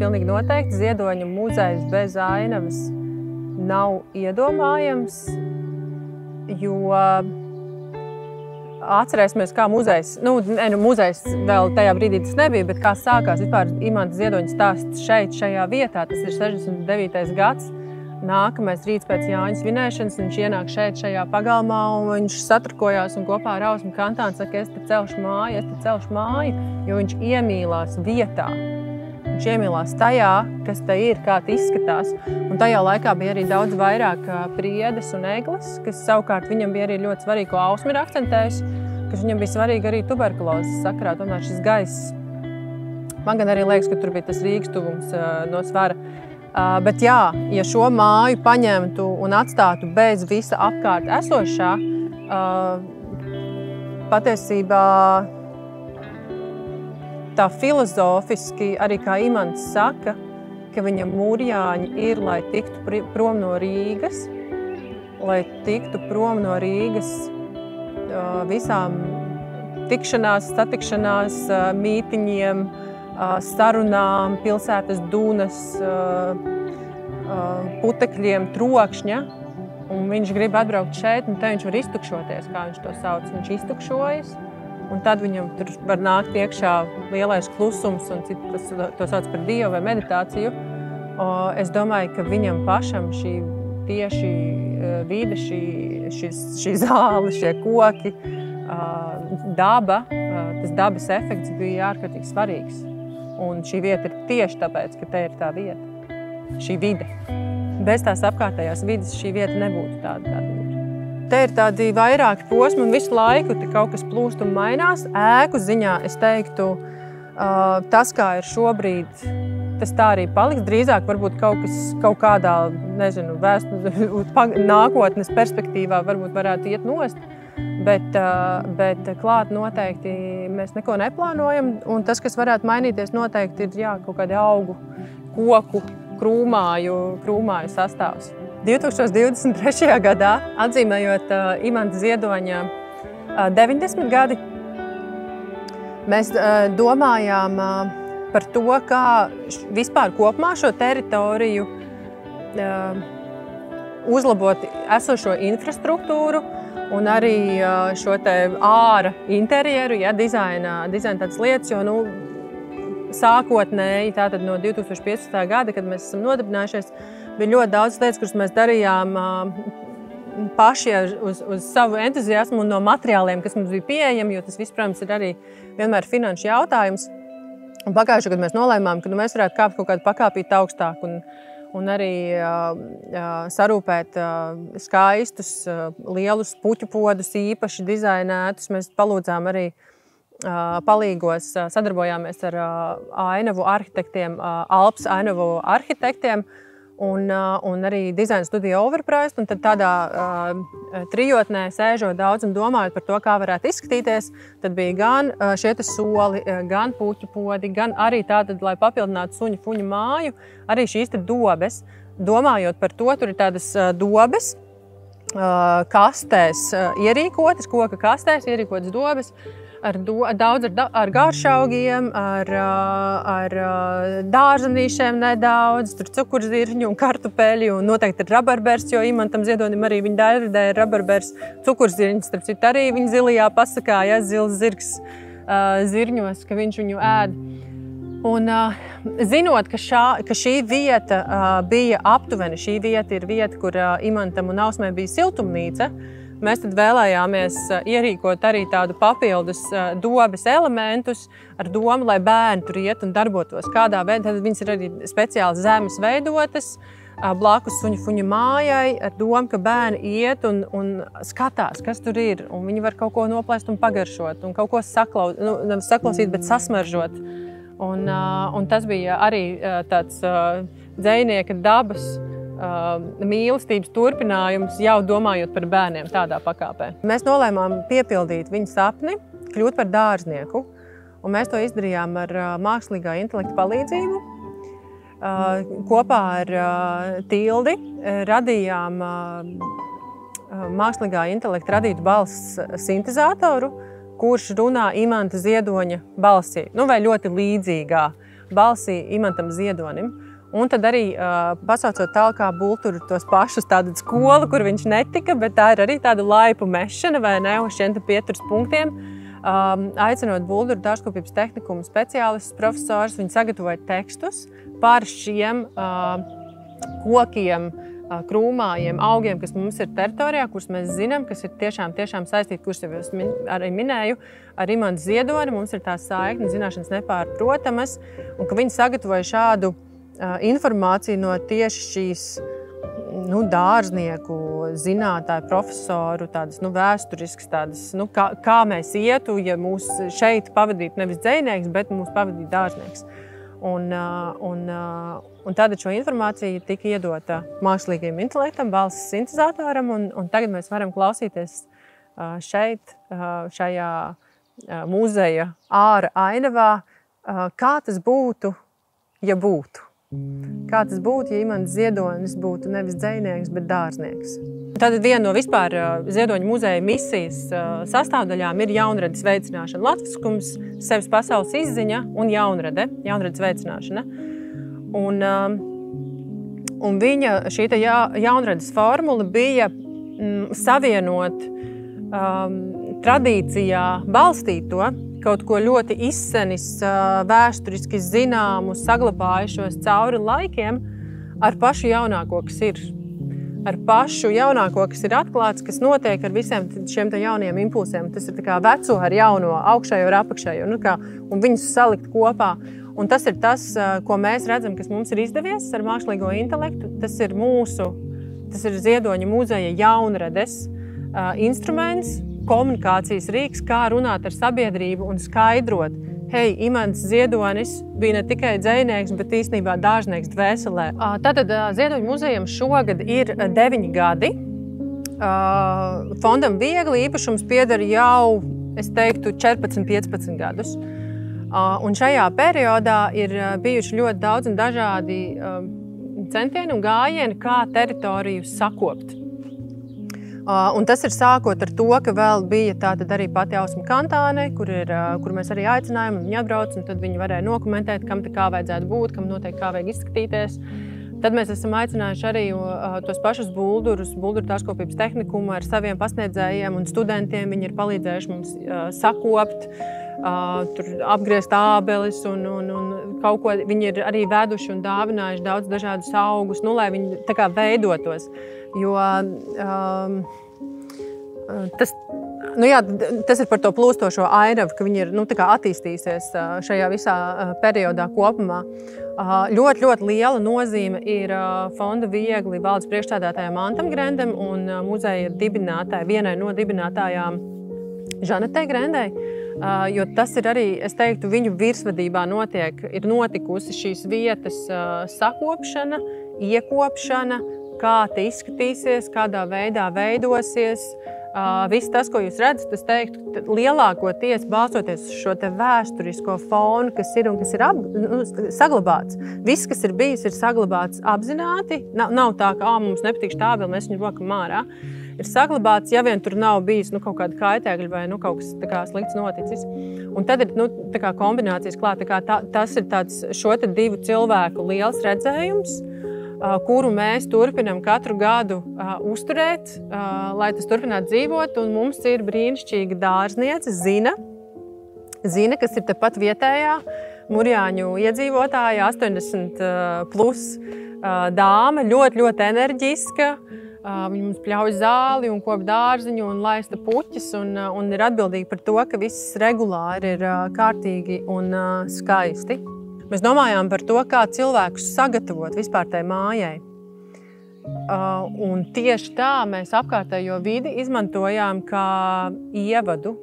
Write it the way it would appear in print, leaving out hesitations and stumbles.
pilnīgi noteikti. Ziedoņa muzejs bez ainavas nav iedomājams, jo atcerēsimies, kā muzejs, muzejs vēl tajā brīdī tas nebija, bet kā sākās vispār Imanta Ziedoņa stāsts šeit, šajā vietā, tas ir 69. gads. Nākamais rīts pēc Jāņa svinēšanas, viņš ienāk šeit, šajā pagalmā, un viņš satrukojās un kopā ar Ausmu Kantānu saka, es te celšu māju, jo viņš iemīlās vietā. Viņš iemīlās tajā, kas te ir, kā te izskatās. Un tajā laikā bija arī daudz vairāk priedes un egles, kas savukārt viņam bija arī ļoti svarīgi, ko Ausma ir akcentējusi, kas viņam bija svarīgi arī tuberkulozes sakarā, tomēr šis gaiss. Man gan arī liekas, ka tur bija tas Rīgas tuvums no svara. Bet jā, ja šo māju paņemtu un atstātu bez visa apkārt esošā, patiesībā tā filozofiski, arī kā Imants saka, ka viņa mūrjāņi ir, lai tiktu prom no Rīgas, visām tikšanās, satikšanās, mītiņiem, sarunām, pilsētas dunas, putekļiem, trokšņa. Un viņš grib atbraukt šeit, un te viņš var iztukšoties, kā viņš to sauc. Viņš iztukšojas, un tad viņam tur var nākt iekšā lielais klusums, un citi to sauc par dievu vai meditāciju. Es domāju, ka viņam pašam šī tieši vide, šī zāle, šie koki, daba, tas dabas efekts bija ārkārtīgi svarīgs. Un šī vieta ir tieši tāpēc, ka te ir tā vieta, šī vide. Bez tās apkārtējās vides šī vieta nebūtu tāda, kāda ir. Te ir tādi vairāki posmi un visu laiku te kaut kas plūst un mainās. Ēku ziņā es teiktu, tas, kā ir šobrīd, tas tā arī paliks. Drīzāk varbūt kaut kādā, nezinu, nākotnes perspektīvā varbūt varētu iet nost. Bet klāt noteikti mēs neko neplānojam, un tas, kas varētu mainīties, noteikti ir kaut kādi augu, koku, krūmāju sastāvs. 2023. gadā, atzīmējot Imanta Ziedoņa 90 gadi, mēs domājām par to, kā vispār kopumā šo teritoriju uzlabot esošo infrastruktūru, un arī šo te āra interjeru, dizaina tādas lietas, jo, sākotnēji, tātad no 2015. gada, kad mēs esam nodibinājušies, bija ļoti daudz lietas, kuras mēs darījām paši uz savu entuziasmu un no materiāliem, kas mums bija pieejami, jo tas viss, protams, ir arī vienmēr finanšu jautājums. Un pagājušajā gadā mēs nolēmām, ka mēs varētu kāpt kaut kādu pakāpīt augstāk un arī sarūpēt skaistus, lielus puķu podus, īpaši dizainētus. Mēs palūdzām arī palīgos, sadarbojāmies ar ainavu arhitektiem, Alps ainavu arhitektiem un arī dizaina studija Overpriced. Un tad tādā trijotnē sēžot daudz un domājot par to, kā varētu izskatīties, tad bija gan šie soli, gan puķu podi, gan arī tātad, lai papildinātu suņu fuņu māju, arī šīs te dobes. Domājot par to, tur ir tādas dobes, kastēs ierīkotas, koka kastēs ierīkotas dobes, daudz ar garšaugiem, ar dārzenīšiem nedaudz, tur cukurzirņu un kartupeļi, un noteikti ir rabarbers, jo Imantam Ziedonim arī viņa daļradē ir rabarbers, cukurzirņus, starp citu arī viņa zilajā pasakā, zils zirgs zirņos, ka viņš viņu ēd. Un zinot, ka šī vieta bija aptuveni, šī vieta ir vieta, kur Imantam un Ausmai bija siltumnīca, mēs tad vēlējāmies ierīkot arī tādu papildus dobes elementus ar domu, lai bērni tur iet un darbotos. Kādā veidā, tad viņas ir arī speciāli zemes veidotas, blakus suņu mājai, ar domu, ka bērni iet un skatās, kas tur ir. Un viņi var kaut ko noplēst un pagaršot, un kaut ko saklausīt, bet sasmaržot. Un tas bija arī tāds dzejnieka dabas mīlestības turpinājums, jau domājot par bērniem tādā pakāpē. Mēs nolēmām piepildīt viņa sapni, kļūt par dārznieku, un mēs to izdarījām ar mākslīgā intelekta palīdzību. Kopā ar Tildi radījām mākslīgā intelekta radītu balss sintezatoru, kurš runā Imanta Ziedoņa balsī, vai ļoti līdzīgā. balsī Imantam Ziedonim. Un tad arī pasaucot tālāk kā Bulturu tos pašus tādu skolu, kur viņš netika, bet tā ir arī tāda laipu mešana, vai ne, uz šiem pieturas punktiem. Aicinot Bulturu dārzkopības tehnikumu speciālistus, profesors, viņi sagatavoja tekstus par šiem kokiem, krūmājiem, augiem, kas mums ir teritorijā, kurus mēs zinām, kas ir tiešām saistīti, kurus jau arī minēju, ar Imantu Ziedoni. Mums ir tā saikne, zināšanas nepārprotamas, un ka viņi sagatavoja šādu informāciju no tieši šīs dārznieku, zinātāju, profesoru, tādas vēsturiskas, tādas, kā mēs ietu, ja mūs šeit pavadītu nevis dzejnieks, bet mūs pavadītu dārznieks. Un tātad šo informāciju tika iedota mākslīgajam intelektam, balss sintezatoram, un tagad mēs varam klausīties šeit, šajā muzeja āra ainavā, kā tas būtu, ja būtu. Kā tas būtu, ja Imants Ziedonis būtu nevis dzejnieks, bet dārznieks. Tātad viena no vispār Ziedoņa muzeja misijas sastāvdaļām ir jaunradas veicināšana. Latviskums, sevis pasaules izziņa un jaunradas veicināšana. Un viņa šī jaunradas formula bija savienot tradīcijā balstīto, kaut ko ļoti izsenis, vēsturiski zināmu, saglabājušos cauri laikiem ar pašu jaunāko, kas ir. Ar pašu jaunāko, kas ir atklāts, kas notiek ar visiem šiem jauniem impulsiem. Tas ir kā veco ar jauno, augšējo ar apakšējo, un viņus salikt kopā. Un tas ir tas, ko mēs redzam, kas mums ir izdevies ar mākslīgo intelektu. Tas ir Ziedoņa muzeja jaunrades instruments, komunikācijas rīks, kā runāt ar sabiedrību un skaidrot, hei, Imants Ziedonis bija ne tikai dzejnieks, bet īstenībā dārznieks dvēselē. Tātad Ziedoņa muzejam šogad ir 9 gadi. Fondam Viegli īpašums pieder jau, es teiktu, 14-15 gadus. Un šajā periodā ir bijuši ļoti daudz un dažādi centieni un gājieni, kā teritoriju sakopt. Un tas ir sākot ar to, ka vēl bija tātad arī pati Ausma Kantāne, kur mēs arī aicinājām, un viņi atbrauc, un tad viņi varēja nokomentēt, kam kā vajadzētu būt, kam noteikti kā vajag izskatīties. Tad mēs esam aicinājuši arī tos pašus Bulduru dārzkopības tehnikumu ar saviem pasniedzējiem un studentiem. Viņi ir palīdzējuši mums sakopt, tur apgriezt ābeles un kaut ko. Viņi ir arī veduši un dāvinājuši daudz dažādus augus, lai viņi tā kā veidotos. Jo tas ir par to plūstošo ainavu, ka viņi ir tā kā attīstījusies šajā visā periodā kopumā. Ļoti liela nozīme ir Fonda Viegli valdes priekšstādātājam Antam Grendam un muzeja dibinātāji, vienai no dibinātājām Žanetei Grendei, jo tas ir arī, es teiktu, viņu virsvadībā ir notikusi šīs vietas sakopšana, iekopšana, kā te izskatīsies, kādā veidā veidosies. Viss tas, ko jūs redzat, es teiktu, lielākoties balstoties uz šo te vēsturisko fonu, kas ir un kas ir saglabāts. Viss, kas ir bijis, ir saglabāts apzināti. Nav tā, ka mums nepatīk štābeli, mēs viņu rokam ārā. Ir saglabāts, ja vien tur nav bijis kaut kāda kaitēkļa vai kaut kas tā kā slikts noticis. Un tad ir tā kā kombinācijas klāt. Tas ir tāds šo te divu cilvēku liels redzējums, kuru mēs turpinam katru gadu uzturēt, lai tas turpinātu dzīvot. Un mums ir brīnišķīga dārzniece Zina, kas ir tepat vietējā Murjāņu iedzīvotāja, 80 plus dāma, ļoti enerģiska. Viņa mums pļauj zāli un kop dārziņu un laista puķis un ir atbildīga par to, ka viss regulāri ir kārtīgi un skaisti. Mēs domājām par to, kā cilvēkus sagatavot vispār tai mājai. Un tieši tā mēs apkārtējo vidi izmantojām kā ievadu